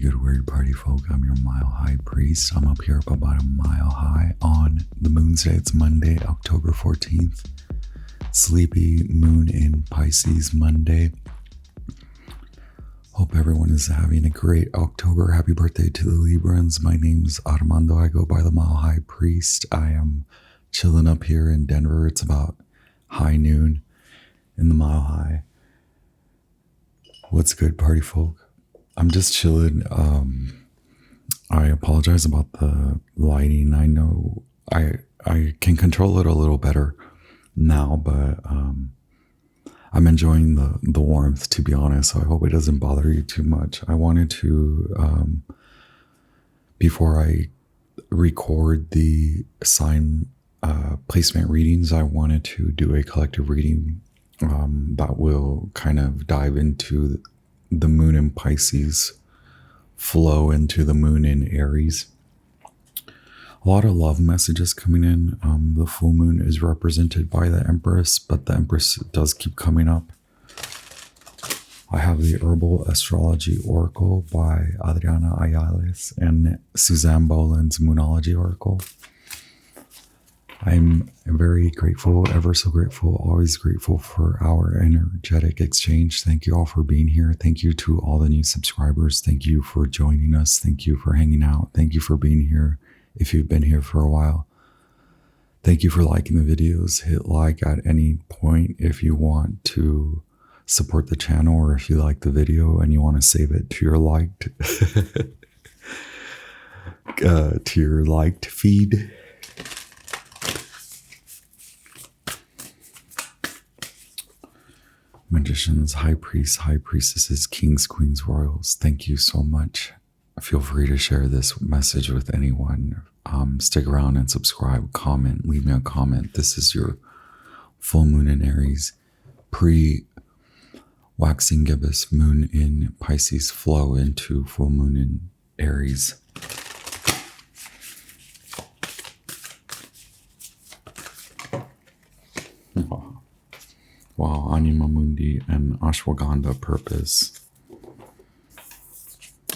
good word, party folk. I'm your mile high priest. I'm up here up about a mile high on the moon's day. It's Monday, October 14th. Sleepy moon in Pisces Monday. Hope everyone is having a great October. Happy birthday to the Librans. My name's Armando. I go by the Mile High Priest. I am chilling up here in Denver. It's about high noon in the Mile High. What's good, party folk? I'm just chilling. I apologize about the lighting. I know I can control it a little better now, but I'm enjoying the warmth, to be honest. So I hope it doesn't bother you too much. I wanted to, before I record the sign placement readings, I wanted to do a collective reading that will kind of dive into the moon in Pisces, flow into the moon in Aries. A lot of love messages coming in. The full moon is represented by the Empress, but the Empress does keep coming up. I have the Herbal Astrology Oracle by Adriana Ayales and Suzanne Boland's Moonology Oracle. I'm very grateful, ever so grateful, always grateful for our energetic exchange. Thank you all for being here. Thank you to all the new subscribers. Thank you for joining us. Thank you for hanging out. Thank you for being here if you've been here for a while. Thank you for liking the videos. Hit like at any point if you want to support the channel, or if you like the video and you want to save it to your liked feed. Magicians, high priests, high priestesses, kings, queens, royals, thank you so much. Feel free to share this message with anyone. Stick around and subscribe, comment, leave me a comment. This is your full moon in Aries, pre-waxing gibbous moon in Pisces, flow into full moon in Aries. Wow, Anima Mundi and Ashwagandha Purpose.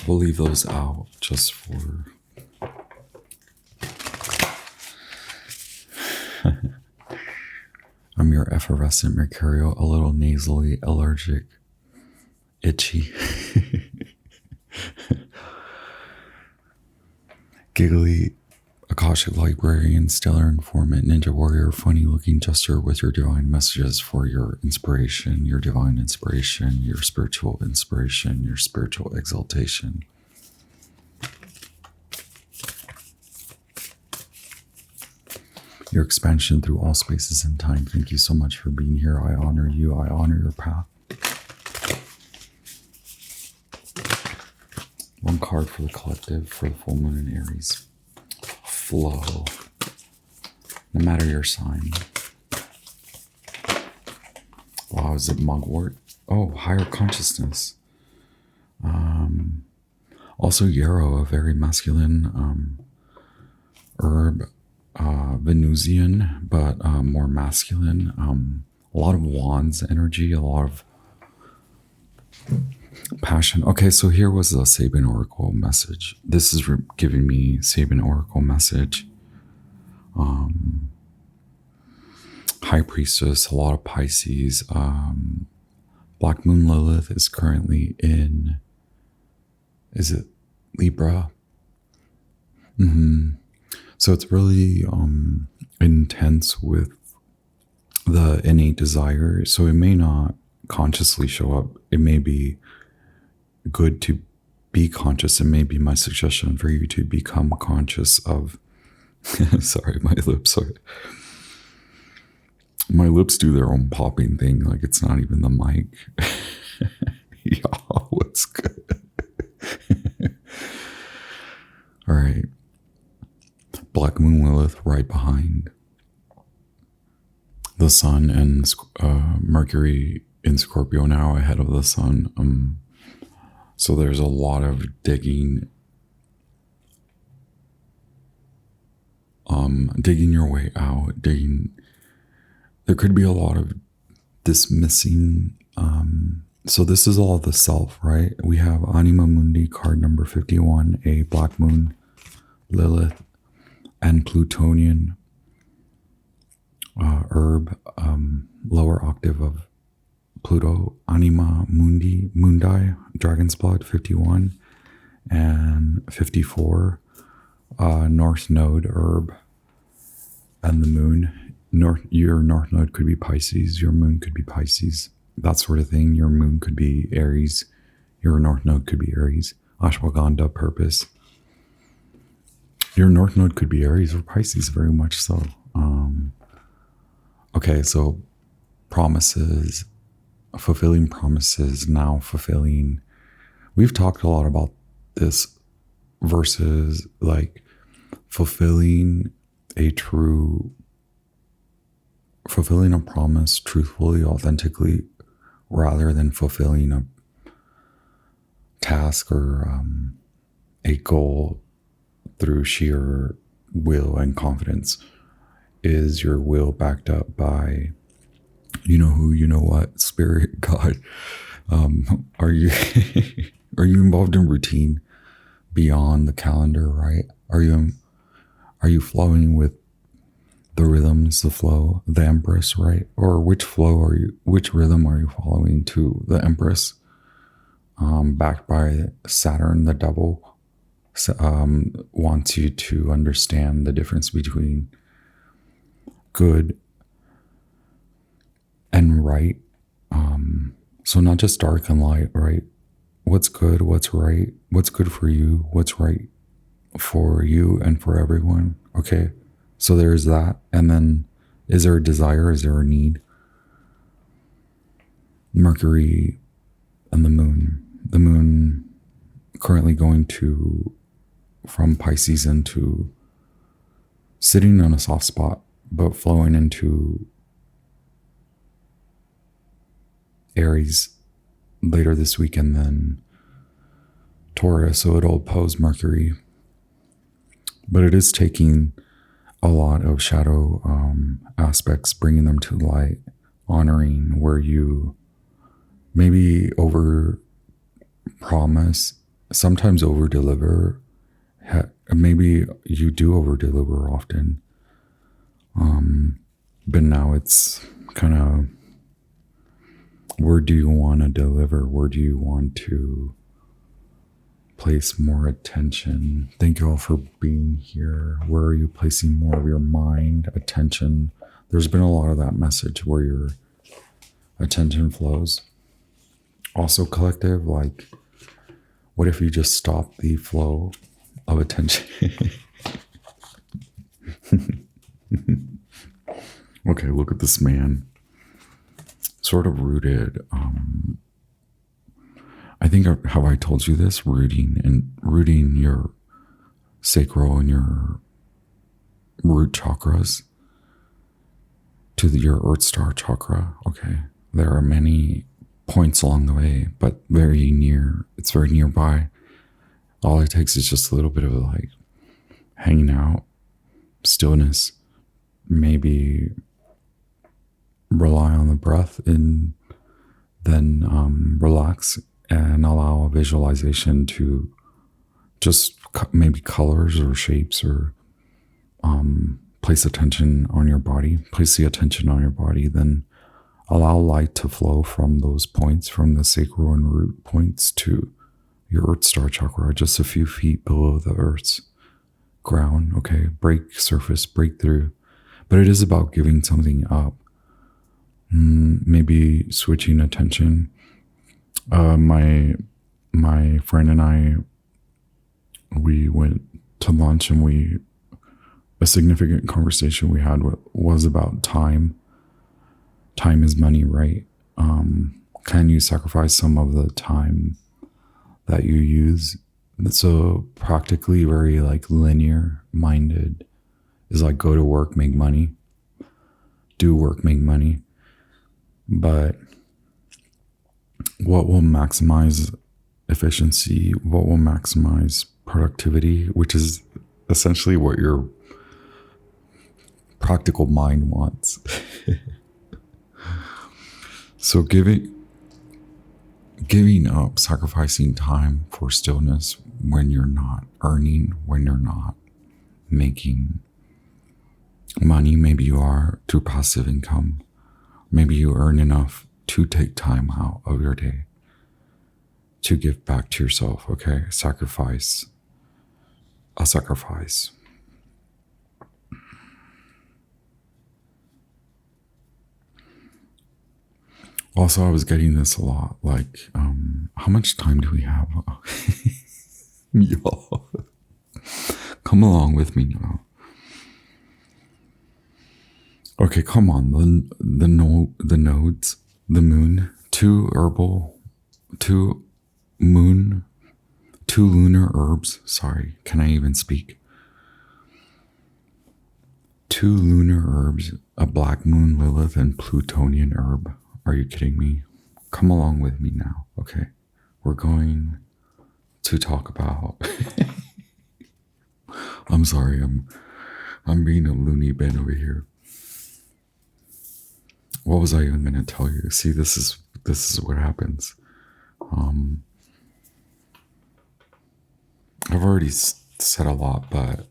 We'll leave those out just for... I'm your effervescent mercurial, a little nasally, allergic, itchy, giggly, Akashic librarian, stellar informant, ninja warrior, funny looking jester with your divine messages for your inspiration, your divine inspiration, your spiritual inspiration, your spiritual exaltation. Your expansion through all spaces and time. Thank you so much for being here. I honor you. I honor your path. One card for the collective for the full moon in Aries. Flow, no matter your sign. Wow, is it mugwort? Oh, higher consciousness. Also yarrow, a very masculine herb, Venusian, but more masculine. A lot of wands energy, a lot of passion. Okay, so here was the Sabin Oracle message. This is giving me Sabin Oracle message. High Priestess, a lot of Pisces. Black Moon Lilith is currently in, is it Libra? So it's really intense with the innate desire. So it may not consciously show up. It may be good to be conscious. It may be my suggestion for you to become conscious of sorry, my lips do their own popping thing, like it's not even the mic. Y'all, what's good? All right, Black Moon Lilith right behind the sun, and Mercury in Scorpio now ahead of the sun. So there's a lot of digging your way out, there could be a lot of dismissing. So this is all the self, right? We have Anima Mundi card number number 51, a black moon, Lilith, and Plutonian herb, lower octave of Pluto, Anima Mundi, Dragon's Blood, 51, and 54, North Node herb, and the moon. Your North Node could be Pisces, your moon could be Pisces, that sort of thing. Your moon could be Aries, your North Node could be Aries. Ashwagandha, purpose. Your North Node could be Aries or Pisces, very much so. Okay, so promises, fulfilling promises, now fulfilling. We've talked a lot about this versus like fulfilling a promise truthfully, authentically, rather than fulfilling a task or a goal through sheer will and confidence. Is your will backed up by you know who, you know what, spirit, God? Are you are you involved in routine beyond the calendar, right? Are you flowing with the rhythms, the flow, the Empress, right? Or which rhythm are you following to the Empress? Backed by Saturn, the devil, wants you to understand the difference between good and right. So not just dark and light, right? What's good, what's right, what's good for you, what's right for you and for everyone. Okay, so there's that. And then is there a desire? Is there a need? Mercury and the moon currently going from Pisces into, sitting on a soft spot, but flowing into Aries later this week, and then Taurus, so it'll oppose Mercury. But it is taking a lot of shadow aspects, bringing them to light, honoring where you maybe over promise, sometimes over deliver. Maybe you do over deliver often. But now it's kind of, where do you want to deliver? Where do you want to place more attention? Thank you all for being here. Where are you placing more of your mind, attention? There's been a lot of that message where your attention flows. Also collective, like, what if you just stop the flow of attention? Okay, look at this man. Sort of rooted. I think, have I told you this? Rooting your sacral and your root chakras to your Earth Star chakra. Okay, there are many points along the way, but very near. It's very nearby. All it takes is just a little bit of like hanging out, stillness, maybe rely on the breath, and then relax and allow a visualization to just maybe colors or shapes, or place attention on your body. Place the attention on your body, then allow light to flow from those points, from the sacral and root points to your Earth Star chakra, just a few feet below the Earth's ground. Okay, break surface, break through. But it is about giving something up. Maybe switching attention. My friend and I, we went to lunch, and a significant conversation we had was about time. Time is money, right? Can you sacrifice some of the time that you use? So practically very like linear minded is like, go to work, make money, do work, make money. But what will maximize efficiency, what will maximize productivity, which is essentially what your practical mind wants. So giving up, sacrificing time for stillness, when you're not earning, when you're not making money. Maybe you are through passive income. Maybe you earn enough to take time out of your day to give back to yourself, okay? Sacrifice. A sacrifice. Also, I was getting this a lot, like, how much time do we have? Y'all, come along with me now. Okay, come on. The nodes, the moon, two lunar herbs. Sorry, can I even speak? 2 lunar herbs, a black moon Lilith, and Plutonian herb. Are you kidding me? Come along with me now, okay? We're going to talk about. I'm sorry, I'm being a loony bin over here. What was I even going to tell you? See, this is what happens. I've already said a lot, but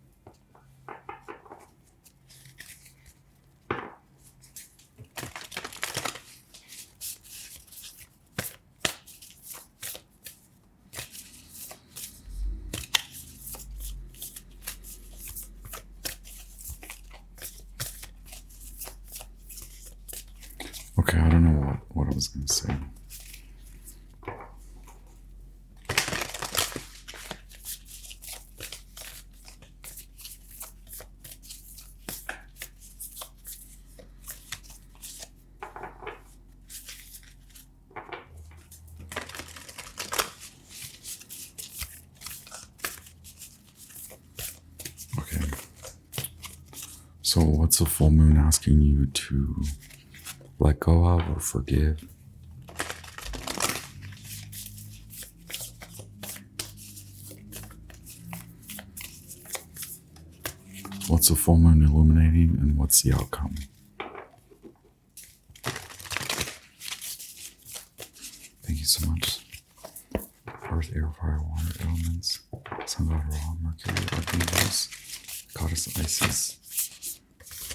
okay, I don't know what I was going to say. Okay. So what's the full moon asking you to let go of or forgive? What's the full moon illuminating, and what's the outcome? Thank you so much. Earth, air, fire, water, elements, sun, God, Ra, Mercury, archangels, goddess Isis.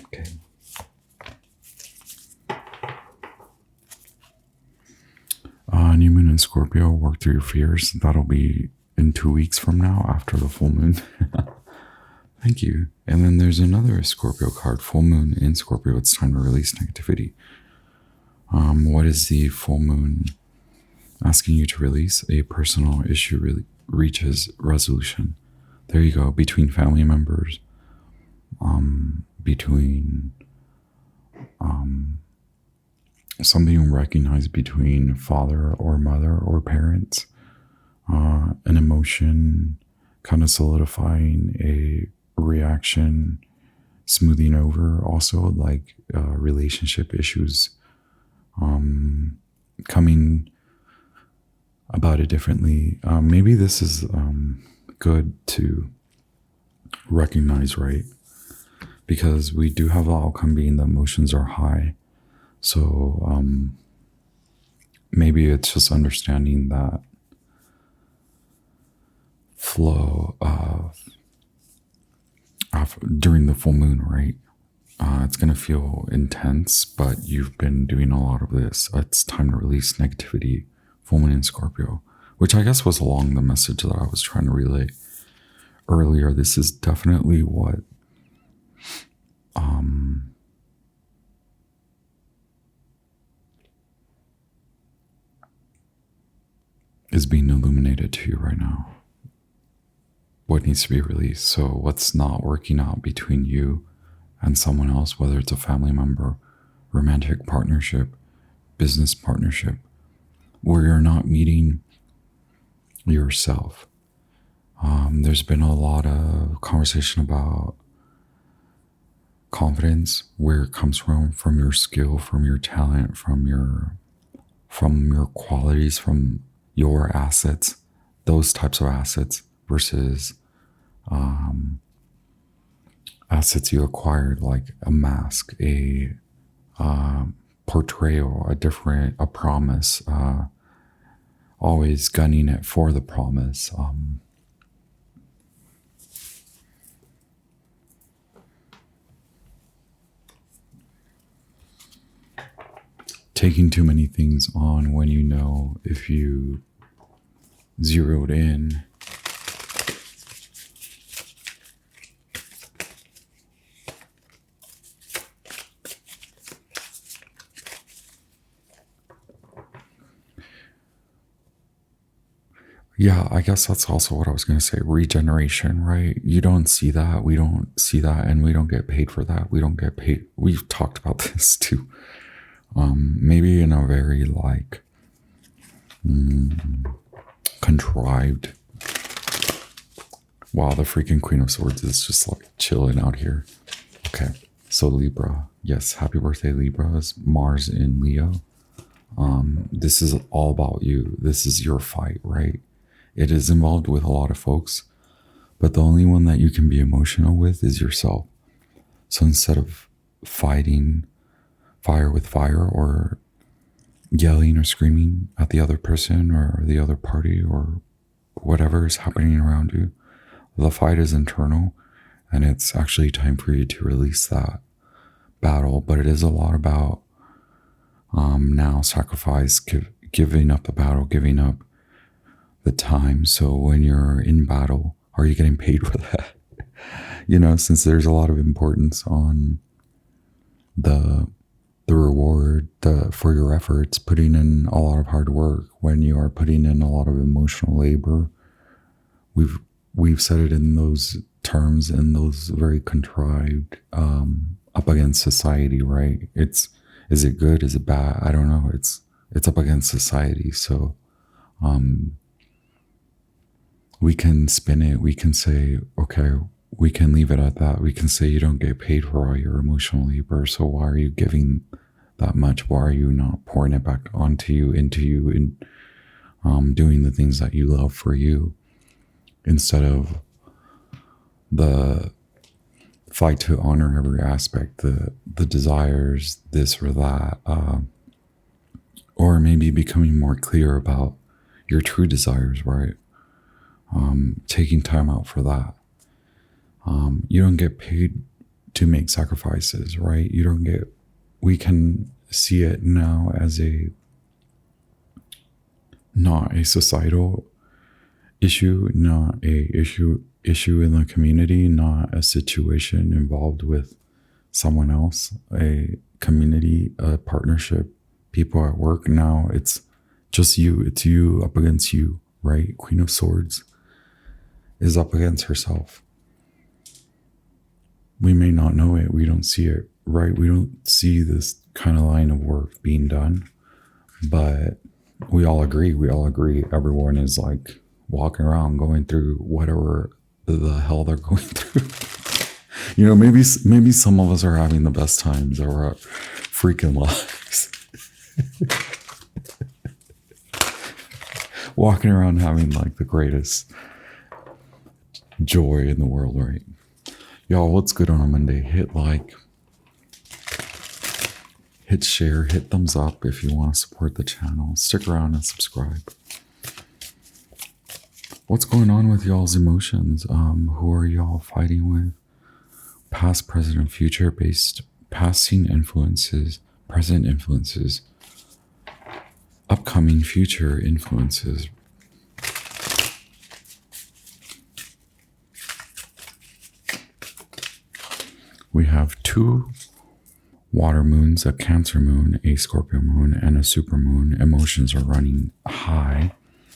Okay. New moon in Scorpio, work through your fears. That'll be in 2 weeks from now after the full moon. Thank you. And then there's another Scorpio card, full moon in Scorpio. It's time to release negativity. What is the full moon asking you to release? A personal issue reaches resolution. There you go. Between family members, between something you recognize between father or mother or parents, an emotion kind of solidifying a reaction, smoothing over, also like relationship issues coming about it differently. Maybe this is good to recognize, right? Because we do have the outcome being the emotions are high. So maybe it's just understanding that flow of during the full moon, right? It's going to feel intense, but you've been doing a lot of this. It's time to release negativity, full moon in Scorpio, which I guess was along the message that I was trying to relay earlier. This is definitely what is being illuminated to you right now. What needs to be released. So what's not working out between you and someone else, whether it's a family member, romantic partnership, business partnership, where you're not meeting yourself. There's been a lot of conversation about confidence, where it comes from your skill, from your talent, from your qualities, from your assets, those types of assets versus assets you acquired, like a mask, a portrayal, a promise, always gunning it for the promise. taking too many things on when you know if you zeroed in. Yeah, I guess that's also what I was going to say. Regeneration, right? You don't see that. We don't see that, and we don't get paid for that. We don't get paid. We've talked about this too. Maybe in a very like contrived. Wow, the freaking Queen of Swords is just like chilling out here. Okay, so Libra. Yes, happy birthday, Libra. It's Mars in Leo. This is all about you. This is your fight, right? It is involved with a lot of folks, but the only one that you can be emotional with is yourself. So instead of fighting fire with fire or yelling or screaming at the other person or the other party or whatever is happening around you, the fight is internal, and it's actually time for you to release that battle. But it is a lot about now sacrifice, giving up the battle, giving up the time. So when you're in battle, are you getting paid for that? You know, since there's a lot of importance on the reward for your efforts, putting in a lot of hard work, when you are putting in a lot of emotional labor. We've said it in those terms, in those very contrived up against society, right? Is it good? Is it bad? I don't know. It's up against society. So we can spin it. We can say, okay, we can leave it at that. We can say you don't get paid for all your emotional labor. So why are you giving that much? Why are you not pouring it back onto you, into you, and doing the things that you love for you, instead of the fight to honor every aspect, the desires, this or that, or maybe becoming more clear about your true desires, right? Taking time out for that. You don't get paid to make sacrifices, right? We can see it now as not a societal issue, not a issue in the community, not a situation involved with someone else, a community, a partnership, people at work. Now it's just you. It's you up against you, right? Queen of Swords is up against herself. We may not know it. We don't see it, right? We don't see this kind of line of work being done, but we all agree. Everyone is like walking around going through whatever the hell they're going through. You know, maybe some of us are having the best times of our freaking lives. Walking around having like the greatest joy in the world, right? Y'all, what's good on a Monday? Hit like, hit share, hit thumbs up if you want to support the channel. Stick around and subscribe. What's going on with y'all's emotions? Who are y'all fighting with? Past, present, and future based, passing influences, present influences, upcoming future influences. We have 2 water moons, a Cancer moon, a Scorpio moon, and a super moon. Emotions are running high.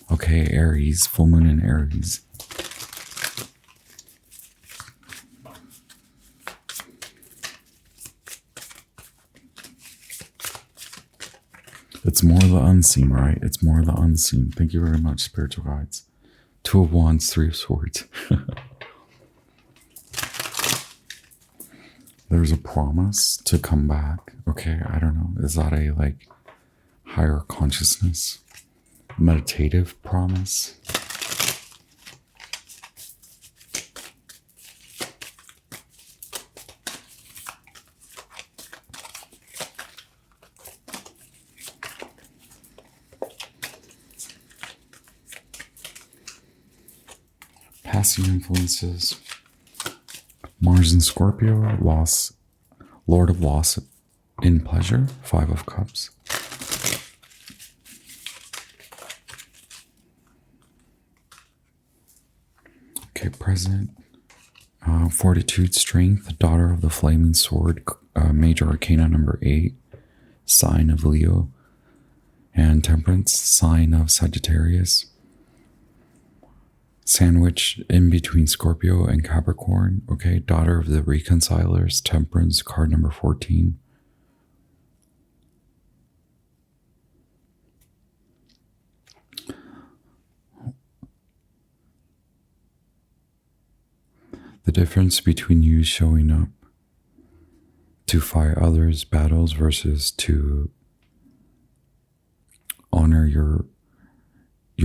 Okay, Aries, full moon in Aries. It's more the unseen, right? It's more the unseen. Thank you very much, spiritual guides. 2 of Wands, 3 of Swords. There's a promise to come back. Okay, I don't know. Is that a like higher consciousness, meditative promise? Passing influences. Mars in Scorpio, loss, Lord of Loss in pleasure, 5 of Cups. Okay, present. Fortitude, strength, daughter of the flaming sword, major arcana number 8, sign of Leo, and temperance, sign of Sagittarius. Sandwich in between Scorpio and Capricorn. Okay, daughter of the reconcilers, temperance, card number 14. The difference between you showing up to fight others' battles versus to honor your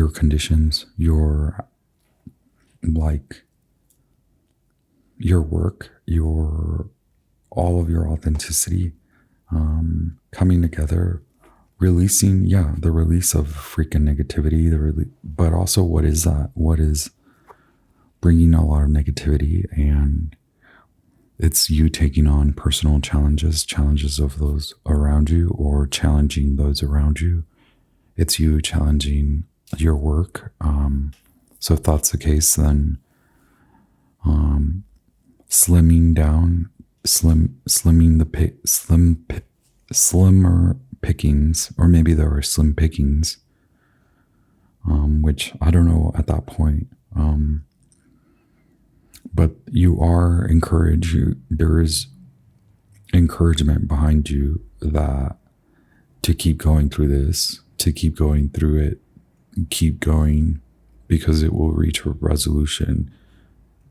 conditions, your work, your all of your authenticity, coming together, releasing, the release of freaking negativity, but also what is that? What is bringing a lot of negativity? And it's you taking on personal challenges of those around you, or challenging those around you. It's you challenging your work. So if that's the case, then slimmer pickings, or maybe there are slim pickings, which I don't know at that point. But you are encouraged. There is encouragement behind you that to keep going through this, to keep going through it, keep going, because it will reach a resolution.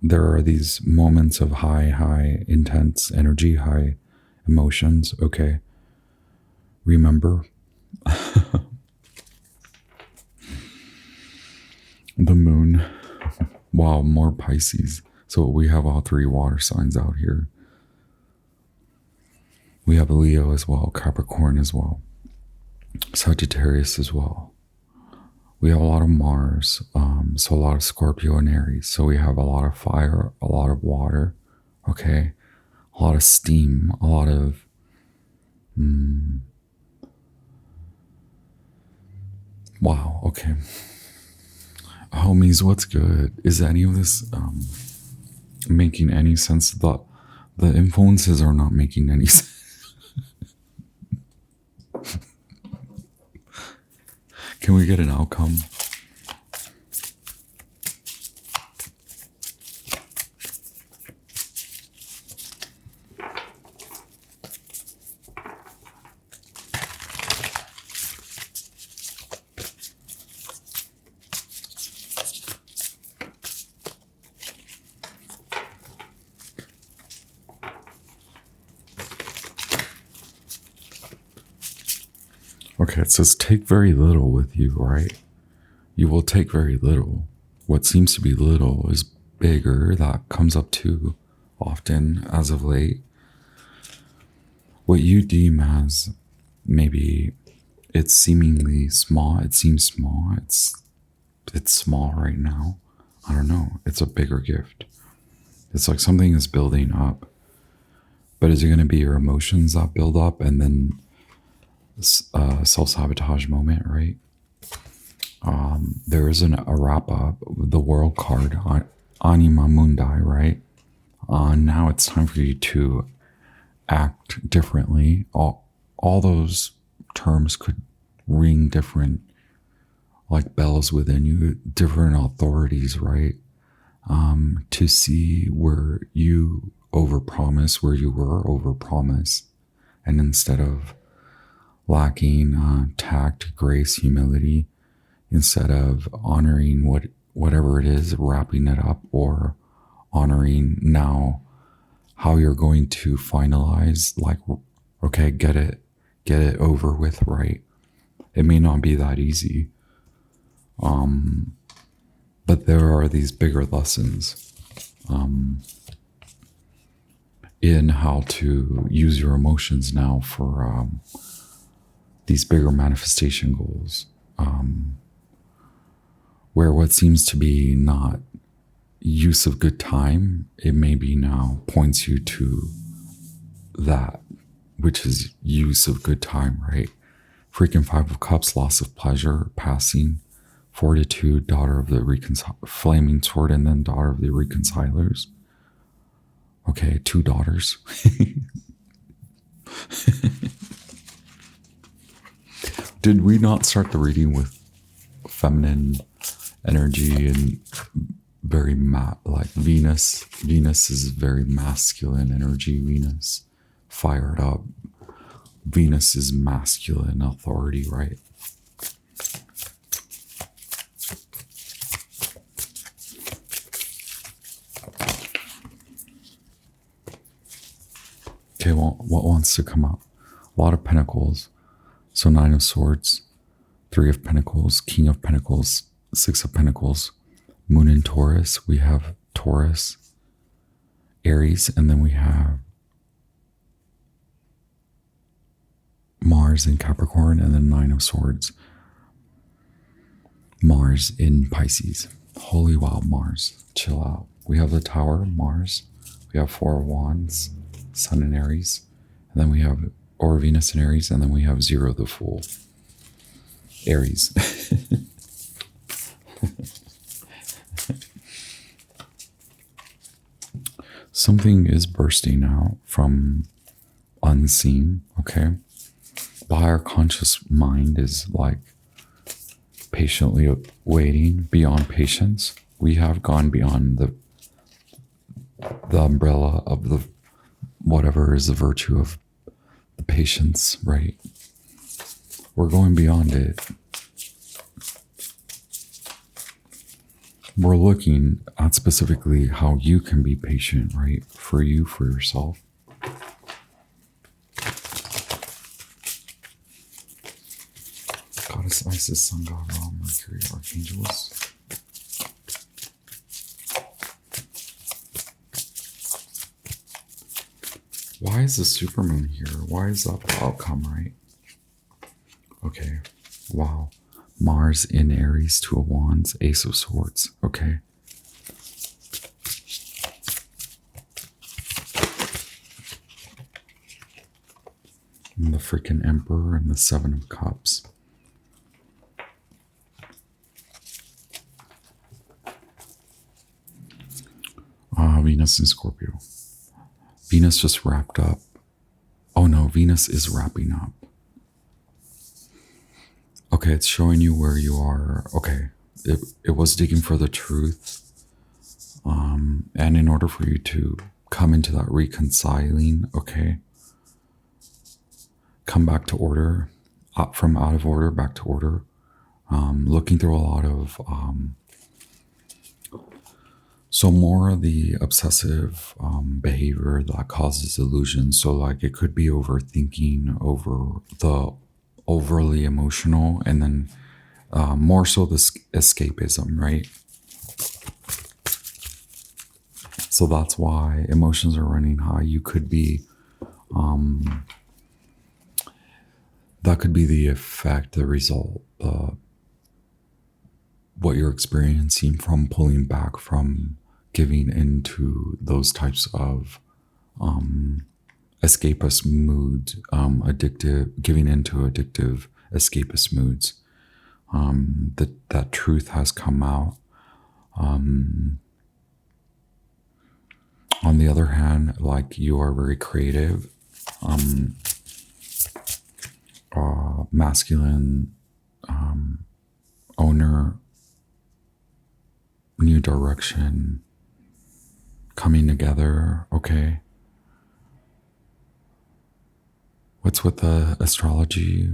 There are these moments of high intense energy, high emotions. Okay. Remember, the moon. Wow, more Pisces. So we have all 3 water signs out here. We have Leo as well, Capricorn as well, Sagittarius as well. We have a lot of Mars, so a lot of Scorpio and Aries. So we have a lot of fire, a lot of water, okay? A lot of steam, a lot of... Wow, okay. Homies, what's good? Is any of this making any sense? The influences are not making any sense. Can we get an outcome? Okay, it says take very little with you, right? You will take very little. What seems to be little is bigger. That comes up too often as of late. What you deem as maybe it's seemingly small, it seems small, it's small right now. I don't know. It's a bigger gift. It's like something is building up. But is it going to be your emotions that build up and then self-sabotage moment, right? There isn't a wrap-up, the world card, Anima Mundi, right? Now it's time for you to act differently. All those terms could ring different, like bells within you, different authorities, right? To see where you overpromise, where you were overpromise, and instead of lacking tact, grace, humility, instead of honoring whatever it is, wrapping it up, or honoring now how you're going to finalize, like, okay, get it over with, right? It may not be that easy. But there are these bigger lessons in how to use your emotions now for these bigger manifestation goals, where what seems to be not use of good time, it maybe now points you to that, which is use of good time, right? Freaking 5 of Cups, loss of pleasure, passing, Fortitude, daughter of the flaming sword, and then daughter of the reconcilers. Okay, 2 daughters. Did we not start the reading with feminine energy and very like Venus? Venus is very masculine energy. Venus, fired up. Venus is masculine authority, right? Okay, well, what wants to come up? A lot of pentacles. So 9 of swords, 3 of pentacles, king of pentacles, 6 of pentacles, moon in Taurus. We have Taurus, Aries, and then we have Mars in Capricorn, and then 9 of swords, Mars in Pisces. Holy wow, Mars, chill out. We have the Tower, Mars. We have 4 of wands, Sun in Aries, and then we have Venus in Aries, and then we have 0 the Fool, Aries. Something is bursting out from unseen, okay? The higher conscious mind is like patiently waiting beyond patience. We have gone beyond the umbrella of the whatever is the virtue of the patience, right? We're going beyond it. We're looking at specifically how you can be patient, right? For you, for yourself. Goddess Isis, Sun God, Ra, Mercury, Archangels. Why is the supermoon here? Why is that the outcome, right? Okay, wow. Mars in Aries, 2 of wands, Ace of swords, okay. And the freaking Emperor and the 7 of cups. Venus in Scorpio. Venus just wrapped up. Oh no, Venus is wrapping up. Okay, it's showing you where you are. Okay, it was digging for the truth. And in order for you to come into that reconciling, okay, come back to order, from out of order, back to order. Looking through a lot of, so more of the obsessive behavior that causes illusions. So like it could be overthinking, over the overly emotional, and then more so the escapism, right? So that's why emotions are running high. You could be, that could be the effect, the result, what you're experiencing from pulling back from giving into those types of escapist moods, giving into addictive escapist moods. That truth has come out. On the other hand, like you are very creative, masculine, owner, new direction, coming together, okay? What's with the astrology?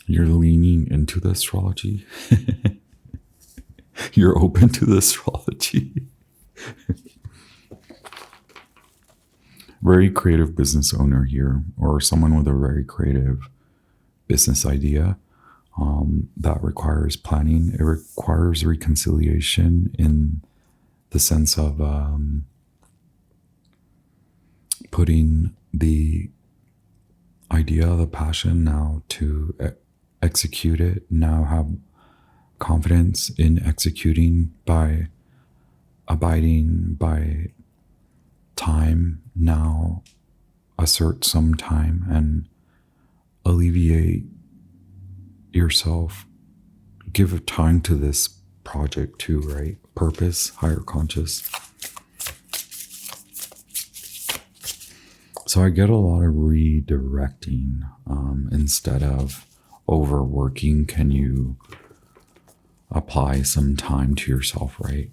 You're leaning into the astrology. You're open to the astrology. Very creative business owner here, or someone with a very creative business idea that requires planning. It requires reconciliation in the sense of putting the idea, the passion now to execute it, now have confidence in executing by abiding by time, now assert some time and alleviate yourself. Give time to this project too, right? Purpose, higher conscious. So I get a lot of redirecting instead of overworking. Can you apply some time to yourself, right?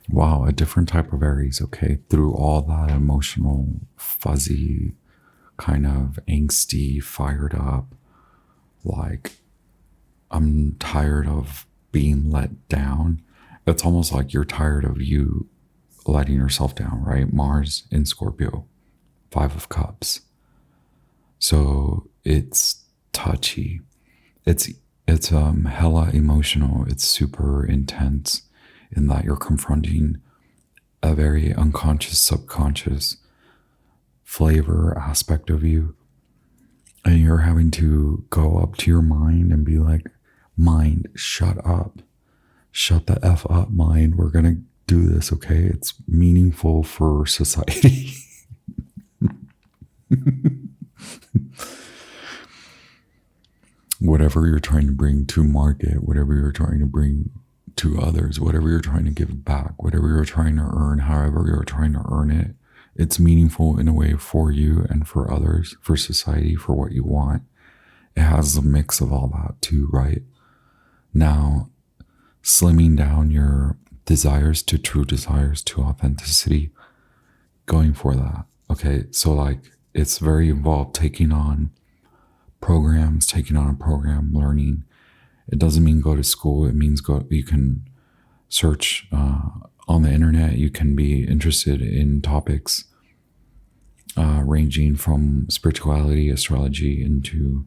Wow, a different type of Aries, okay? Through all that emotional, fuzzy, kind of angsty, fired up, like, I'm tired of being let down. It's almost like you're tired of you letting yourself down, right? Mars in Scorpio, 5 of Cups. So it's touchy. It's hella emotional. It's super intense in that you're confronting a very unconscious, subconscious flavor aspect of you. And you're having to go up to your mind and be like, mind, shut up. Shut the F up, mind. We're going to do this, okay? It's meaningful for society. Whatever you're trying to bring to market, whatever you're trying to bring to others, whatever you're trying to give back, whatever you're trying to earn, however you're trying to earn it, it's meaningful in a way for you and for others, for society, for what you want. It has a mix of all that too, right? Now, slimming down your desires to true desires, to authenticity, going for that. Okay, so like it's very involved taking on programs, taking on a program, learning. It doesn't mean go to school. It means you can search on the internet. You can be interested in topics ranging from spirituality, astrology, into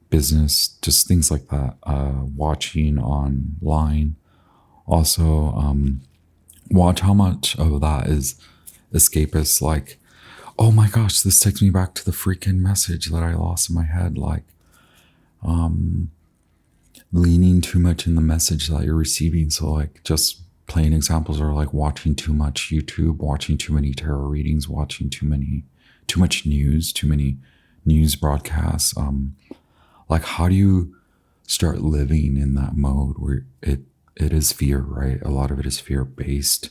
business, just things like that. Watching online. Also, watch how much of that is escapist. Like, oh my gosh, this takes me back to the freaking message that I lost in my head. Like, leaning too much in the message that you're receiving. So like just plain examples are like watching too much YouTube, watching too many tarot readings, watching too much news, too many news broadcasts. Like how do you start living in that mode where it is fear, right? A lot of it is fear based.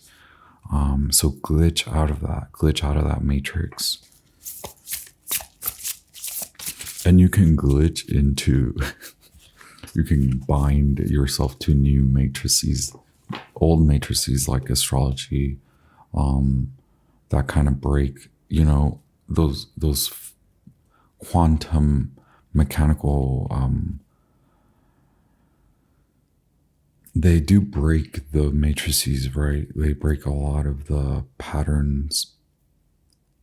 So glitch out of that matrix. And you can glitch into you can bind yourself to new matrices, old matrices like astrology, that kind of break, those quantum mechanical, they do break the matrices, right? They break a lot of the patterns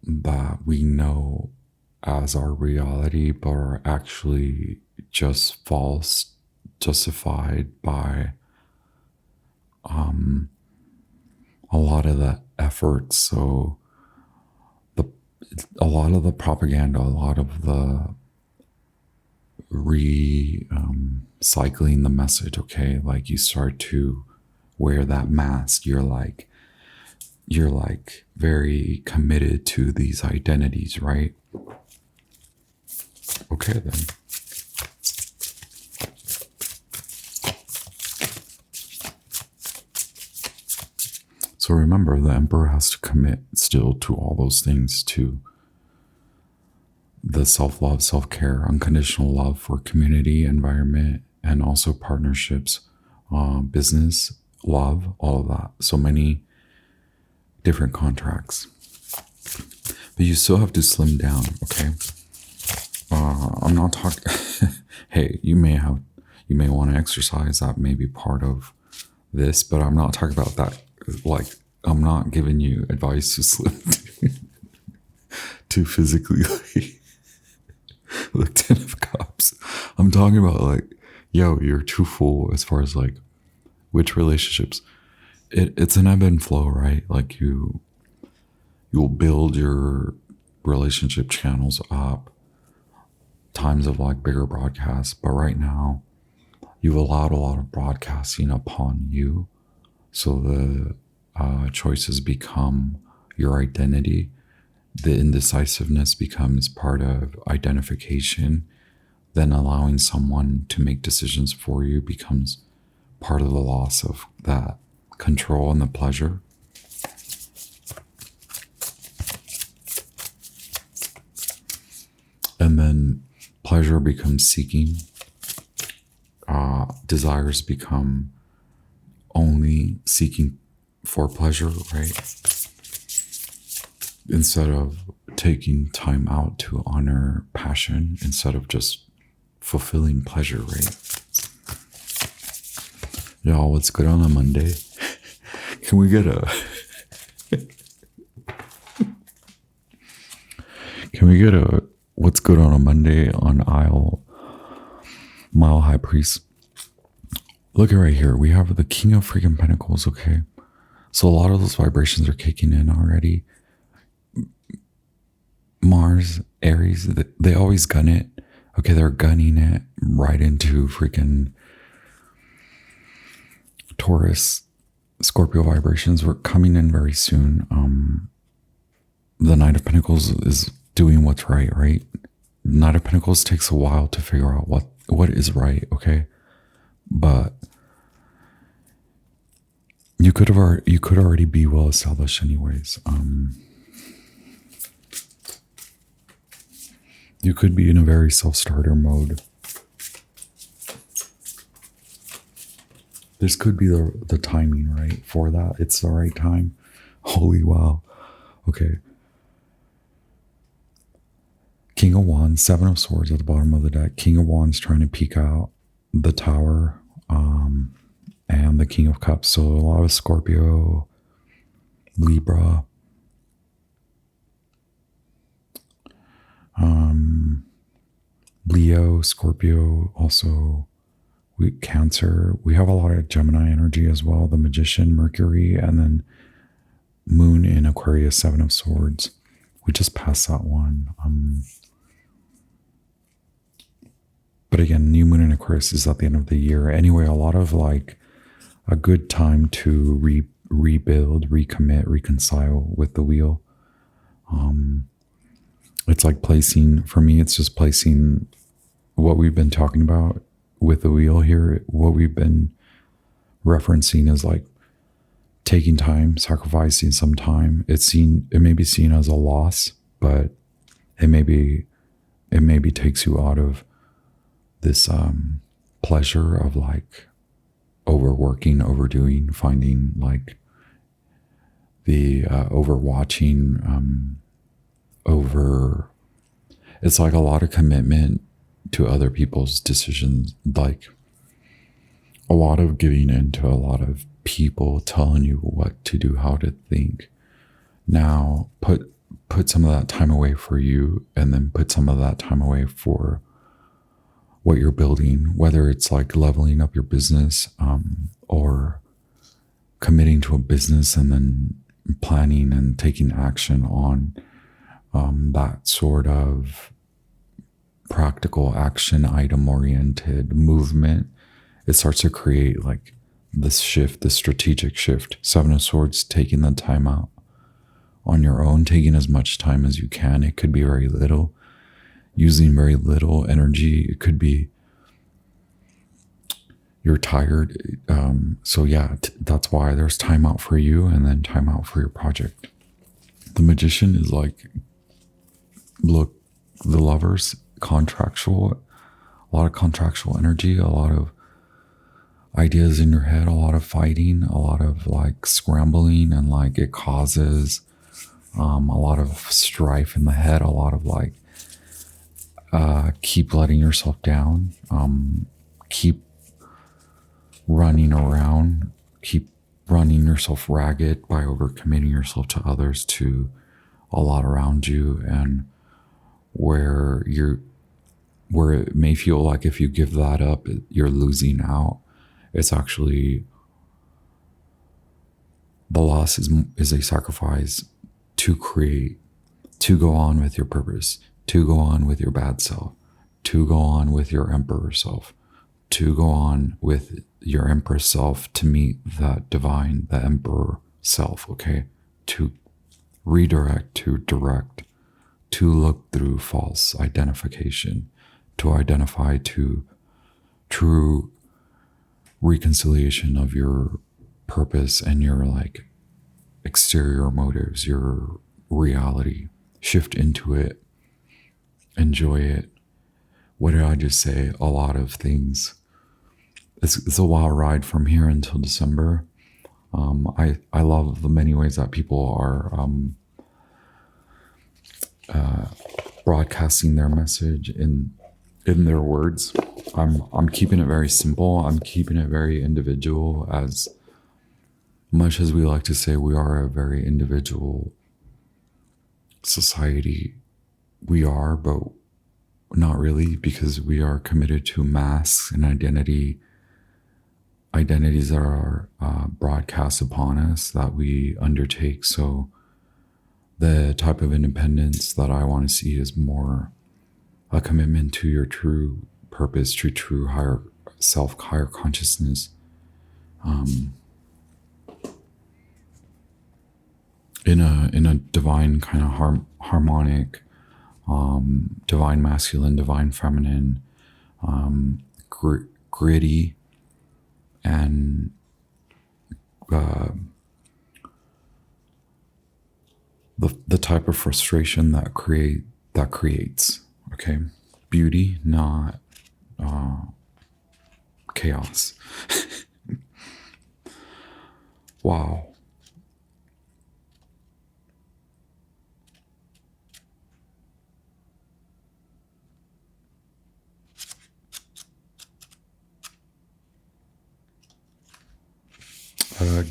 that we know as our reality, but are actually just false, justified by a lot of the effort. So a lot of the propaganda, a lot of the cycling the message, okay? Like you start to wear that mask. You're like very committed to these identities, right? Okay, then. So remember, the emperor has to commit still to all those things, to the self-love, self-care, unconditional love for community, environment, and also partnerships, business, love, all of that. So many different contracts. But you still have to slim down, okay? I'm not talking... Hey, you may want to exercise. That may be part of this, but I'm not talking about that. Like, I'm not giving you advice to slim to physically like 10 of Cups. I'm talking about like, yo, you're too full as far as like which relationships. It's an ebb and flow, right? Like you'll build your relationship channels up, times of like bigger broadcasts, but right now you've allowed a lot of broadcasting upon you, So the choices become your identity. The indecisiveness becomes part of identification. Then allowing someone to make decisions for you becomes part of the loss of that control and the pleasure. And then pleasure becomes seeking. Desires become only seeking for pleasure, right? Instead of taking time out to honor passion, instead of just fulfilling pleasure, right? Y'all, what's good on a Monday? Can we get a what's good on a Monday on Mile High Priest? Look at right here. We have the King of freaking Pentacles, okay? So a lot of those vibrations are kicking in already. Mars, Aries, they always gun it. Okay, they're gunning it right into freaking Taurus, Scorpio vibrations. We're coming in very soon. The Knight of Pentacles is doing what's right, right? Knight of Pentacles takes a while to figure out what is right, okay? But you could already be well established anyways. You could be in a very self-starter mode. This could be the timing, right? For that. It's the right time. Holy wow. Okay. King of Wands, Seven of Swords at the bottom of the deck. King of Wands trying to peek out the Tower, and the King of Cups. So a lot of Scorpio, Libra, Leo, Scorpio, also Cancer. We have a lot of Gemini energy as well. The Magician, Mercury, and then Moon in Aquarius, Seven of Swords. We just passed that one. But again, new moon in Aquarius is at the end of the year. Anyway, a lot of like a good time to rebuild, recommit, reconcile with the wheel. It's like placing, for me, it's just placing what we've been talking about with the wheel here. What we've been referencing is like taking time, sacrificing some time. It may be seen as a loss, but it maybe takes you out of this pleasure of like overworking, overdoing, finding like the overwatching, it's like a lot of commitment to other people's decisions, like a lot of giving into a lot of people telling you what to do, how to think. Now put some of that time away for you, and then put some of that time away for what you're building, whether it's like leveling up your business, or committing to a business and then planning and taking action on that sort of practical action item oriented movement. It starts to create like this shift, this strategic shift. Seven of Swords, taking the time out on your own, taking as much time as you can. It could be very little, using very little energy. It could be you're tired. So yeah, that's why there's time out for you and then time out for your project. The Magician is like, look, the Lovers, contractual, a lot of contractual energy, a lot of ideas in your head, a lot of fighting, a lot of like scrambling, and like it causes a lot of strife in the head, a lot of like keep letting yourself down, keep running around, keep running yourself ragged by overcommitting yourself to others, to a lot around you, and where it may feel like if you give that up, you're losing out. It's actually, the loss is a sacrifice to create, to go on with your purpose, to go on with your bad self, to go on with your emperor self, to go on with your Empress self to meet that divine, the Emperor self, okay? To redirect, to direct, to look through false identification, to identify to true reconciliation of your purpose and your like exterior motives, your reality. Shift into it, enjoy it. What did I just say? A lot of things. It's a wild ride from here until December. I love the many ways that people are broadcasting their message in their words. I'm keeping it very simple. I'm keeping it very individual. As much as we like to say we are a very individual society, we are, but not really, because we are committed to masks and identities that are broadcast upon us that we undertake. So the type of independence that I want to see is more a commitment to your true purpose, to true higher self, higher consciousness. In a divine kind of harmonic, divine masculine, divine feminine, gritty, and the type of frustration that creates, okay, beauty, not chaos. Wow.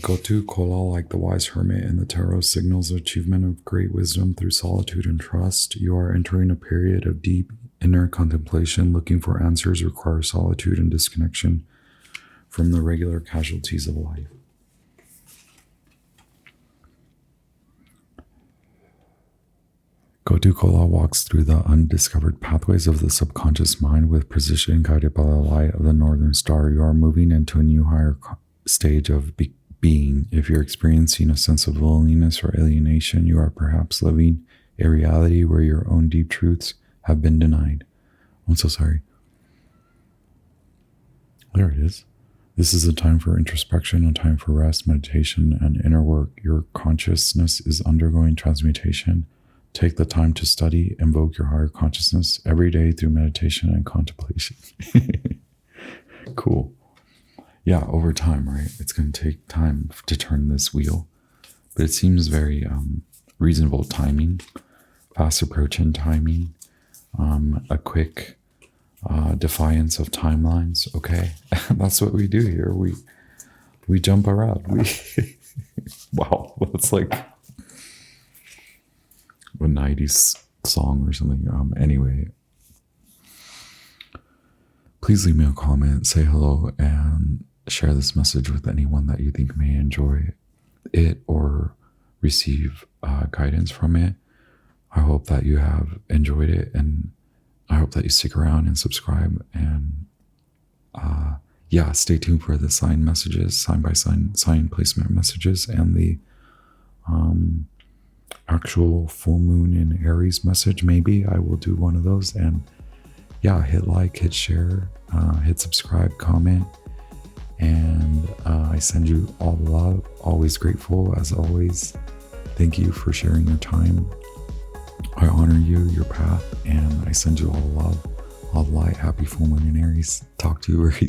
Gotu Kola, like the wise hermit in the tarot, signals the achievement of great wisdom through solitude and trust. You are entering a period of deep inner contemplation. Looking for answers requires solitude and disconnection from the regular casualties of life. Gotu Kola walks through the undiscovered pathways of the subconscious mind with precision, guided by the light of the northern star. You are moving into a new higher stage of being. If you're experiencing a sense of loneliness or alienation, you are perhaps living a reality where your own deep truths have been denied. I'm so sorry. There it is. This is a time for introspection, a time for rest, meditation, and inner work. Your consciousness is undergoing transmutation. Take the time to study, invoke your higher consciousness every day through meditation and contemplation. Cool. Yeah, over time, right? It's going to take time to turn this wheel, but it seems very reasonable timing, fast approach in timing, a quick defiance of timelines. Okay, that's what we do here. We jump around. Wow, that's like a 90s song or something. Anyway, please leave me a comment, say hello, and share this message with anyone that you think may enjoy it or receive guidance from it. I hope that you have enjoyed it, and I hope that you stick around and subscribe. And yeah, stay tuned for the sign messages, sign by sign placement messages, and the actual full moon in Aries message. Maybe I will do one of those. And yeah, hit like, hit share, hit subscribe, comment, and I send you all the love. Always grateful, as always. Thank you for sharing your time. I honor you, your path, and I send you all the love, all the light. Happy full moon in Aries. Talk to you very soon.